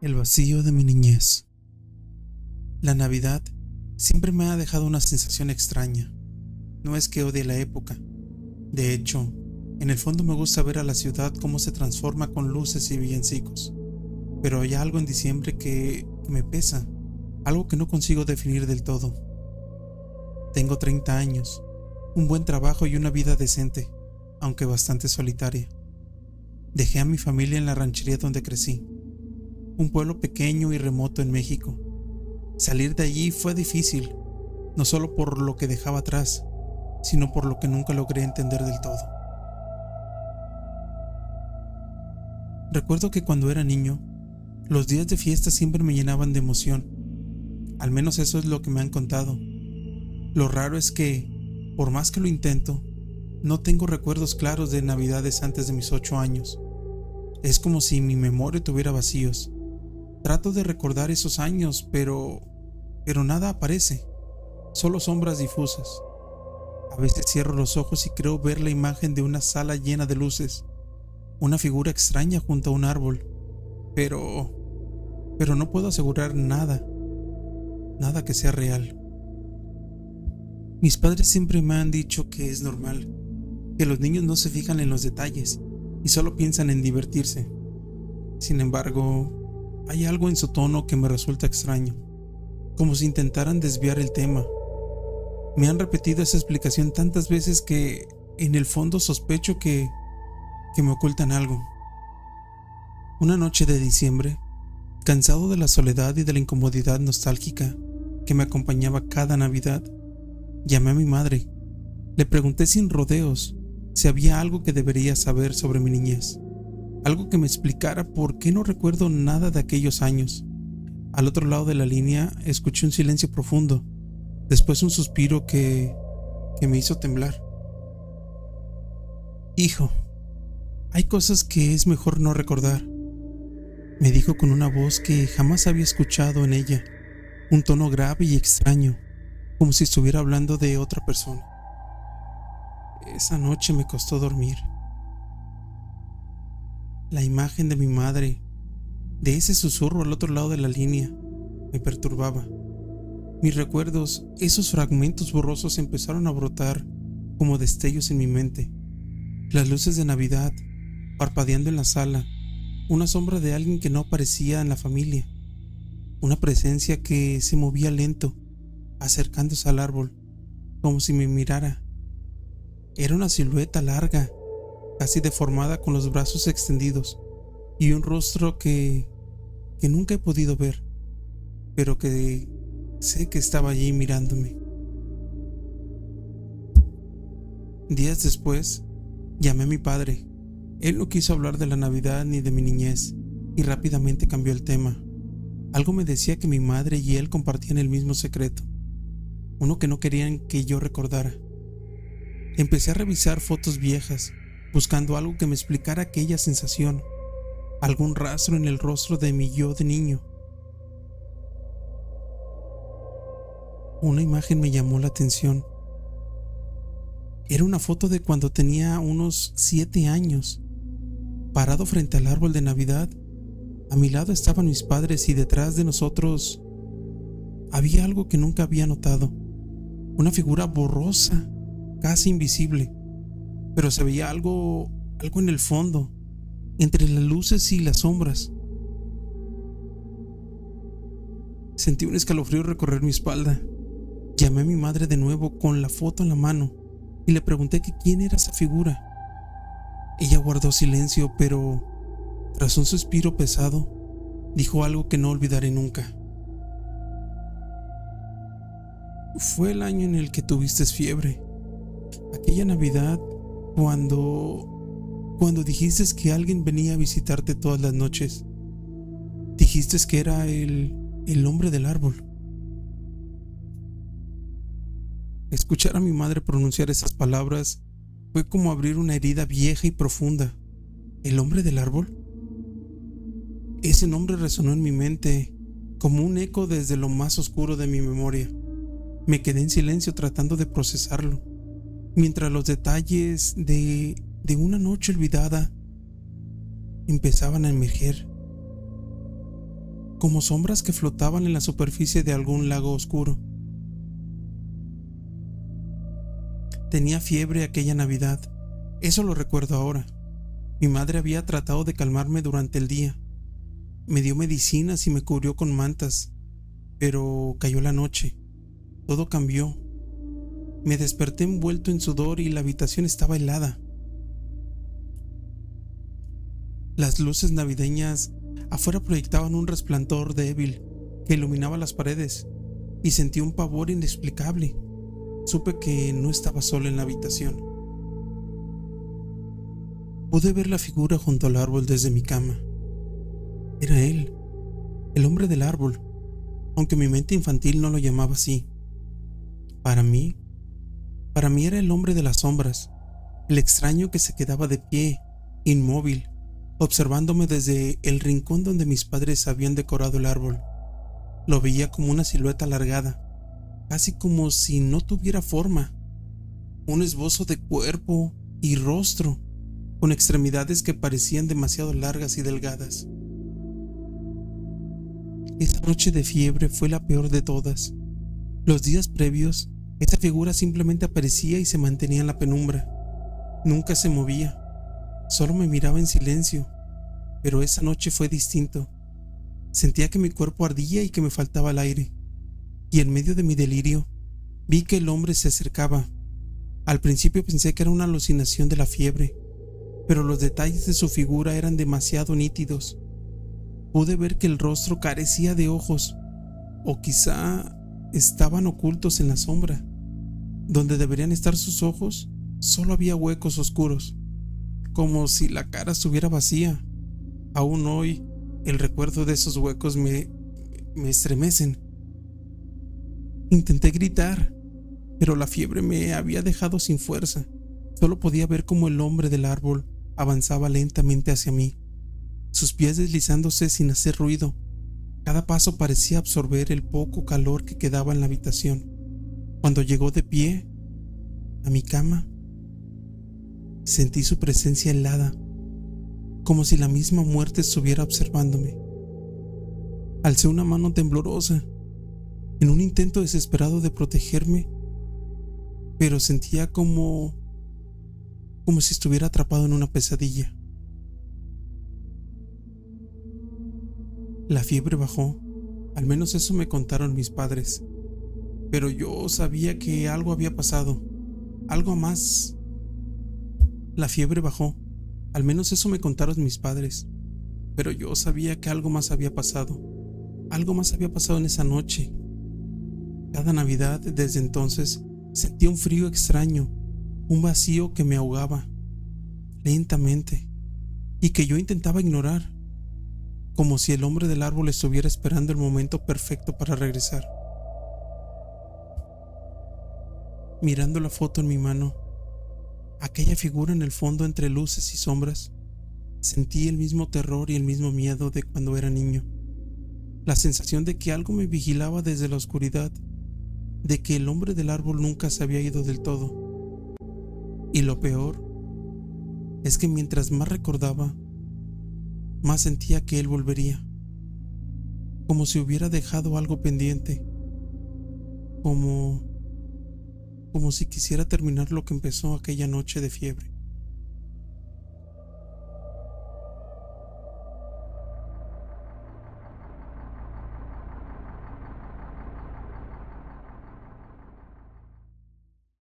El vacío de mi niñez. La Navidad siempre me ha dejado una sensación extraña. No es que odie la época. De hecho, en el fondo me gusta ver a la ciudad cómo se transforma con luces y villancicos. Pero hay algo en diciembre que me pesa, algo que no consigo definir del todo. Tengo 30 años, un buen trabajo y una vida decente, aunque bastante solitaria. Dejé a mi familia en la ranchería donde crecí, un pueblo pequeño y remoto en México. Salir de allí fue difícil, no solo por lo que dejaba atrás, sino por lo que nunca logré entender del todo. Recuerdo que cuando era niño, los días de fiesta siempre me llenaban de emoción. Al menos eso es lo que me han contado. Lo raro es que, por más que lo intento, no tengo recuerdos claros de Navidades antes de mis 8 años. Es como si mi memoria tuviera vacíos. Trato de recordar esos años, pero nada aparece, solo sombras difusas. A veces cierro los ojos y creo ver la imagen de una sala llena de luces, una figura extraña junto a un árbol, pero no puedo asegurar nada que sea real. Mis padres siempre me han dicho que es normal, que los niños no se fijan en los detalles y solo piensan en divertirse. Sin embargo, hay algo en su tono que me resulta extraño, como si intentaran desviar el tema. Me han repetido esa explicación tantas veces que, en el fondo, sospecho que me ocultan algo. Una noche de diciembre, cansado de la soledad y de la incomodidad nostálgica que me acompañaba cada Navidad, llamé a mi madre. Le pregunté sin rodeos si había algo que debería saber sobre mi niñez, algo que me explicara por qué no recuerdo nada de aquellos años. Al otro lado de la línea escuché un silencio profundo, después un suspiro que me hizo temblar. Hijo, hay cosas que es mejor no recordar, me dijo con una voz que jamás había escuchado en ella, un tono grave y extraño, como si estuviera hablando de otra persona. Esa noche me costó dormir. La imagen de mi madre, de ese susurro al otro lado de la línea, me perturbaba. Mis recuerdos, esos fragmentos borrosos, empezaron a brotar como destellos en mi mente. Las luces de Navidad, parpadeando en la sala, una sombra de alguien que no aparecía en la familia, una presencia que se movía lento, acercándose al árbol, como si me mirara. Era una silueta larga, casi deformada, con los brazos extendidos, y un rostro que nunca he podido ver, pero que sé que estaba allí mirándome. Días después, llamé a mi padre. Él no quiso hablar de la Navidad ni de mi niñez, y rápidamente cambió el tema. Algo me decía que mi madre y él compartían el mismo secreto, uno que no querían que yo recordara. Empecé a revisar fotos viejas, buscando algo que me explicara aquella sensación, algún rastro en el rostro de mi yo de niño. Una imagen me llamó la atención. Era una foto de cuando tenía unos 7 años. Parado frente al árbol de Navidad, a mi lado estaban mis padres y detrás de nosotros había algo que nunca había notado. Una figura borrosa, casi invisible, pero se veía algo en el fondo, entre las luces y las sombras. Sentí un escalofrío recorrer mi espalda. Llamé a mi madre de nuevo con la foto en la mano y le pregunté que quién era esa figura. Ella guardó silencio, pero tras un suspiro pesado, dijo algo que no olvidaré nunca. Fue el año en el que tuviste fiebre. Aquella Navidad, cuando dijiste que alguien venía a visitarte todas las noches. Dijiste que era el hombre del árbol. Escuchar a mi madre pronunciar esas palabras fue como abrir una herida vieja y profunda. ¿El hombre del árbol? Ese nombre resonó en mi mente como un eco desde lo más oscuro de mi memoria. Me quedé en silencio tratando de procesarlo, mientras los detalles de una noche olvidada empezaban a emerger. como sombras que flotaban en la superficie de algún lago oscuro. Tenía fiebre aquella Navidad, eso lo recuerdo ahora. Mi madre había tratado de calmarme durante el día. Me dio medicinas y me cubrió con mantas, pero cayó la noche. Todo cambió. Me desperté envuelto en sudor y la habitación estaba helada. Las luces navideñas afuera proyectaban un resplandor débil que iluminaba las paredes y sentí un pavor inexplicable. Supe que no estaba solo en la habitación. Pude ver la figura junto al árbol desde mi cama. Era él, el hombre del árbol, aunque mi mente infantil no lo llamaba así. Para mí era el hombre de las sombras, el extraño que se quedaba de pie, inmóvil, observándome desde el rincón donde mis padres habían decorado el árbol. Lo veía como una silueta alargada, casi como si no tuviera forma, un esbozo de cuerpo y rostro, con extremidades que parecían demasiado largas y delgadas. Esa noche de fiebre fue la peor de todas. Los días previos, esa figura simplemente aparecía y se mantenía en la penumbra. Nunca se movía, solo me miraba en silencio, pero esa noche fue distinto. Sentía que mi cuerpo ardía y que me faltaba el aire, y en medio de mi delirio, vi que el hombre se acercaba. Al principio pensé que era una alucinación de la fiebre, pero los detalles de su figura eran demasiado nítidos. Pude ver que el rostro carecía de ojos, o quizá estaban ocultos en la sombra. Donde deberían estar sus ojos, solo había huecos oscuros, como si la cara estuviera vacía. Aún hoy, el recuerdo de esos huecos me estremecen. Intenté gritar, pero la fiebre me había dejado sin fuerza. Solo podía ver cómo el hombre del árbol avanzaba lentamente hacia mí, sus pies deslizándose sin hacer ruido. Cada paso parecía absorber el poco calor que quedaba en la habitación. Cuando llegó de pie a mi cama, sentí su presencia helada, como si la misma muerte estuviera observándome. Alcé una mano temblorosa, en un intento desesperado de protegerme, pero sentía como si estuviera atrapado en una pesadilla. La fiebre bajó, al menos eso me contaron mis padres, pero yo sabía que algo había pasado, algo más. La fiebre bajó, al menos eso me contaron mis padres, pero yo sabía que algo más había pasado en esa noche. Cada Navidad desde entonces sentía un frío extraño, un vacío que me ahogaba lentamente y que yo intentaba ignorar, como si el hombre del árbol estuviera esperando el momento perfecto para regresar. Mirando la foto en mi mano, aquella figura en el fondo entre luces y sombras, sentí el mismo terror y el mismo miedo de cuando era niño. La sensación de que algo me vigilaba desde la oscuridad, de que el hombre del árbol nunca se había ido del todo. Y lo peor es que mientras más recordaba, más sentía que él volvería, como si hubiera dejado algo pendiente, como si quisiera terminar lo que empezó aquella noche de fiebre.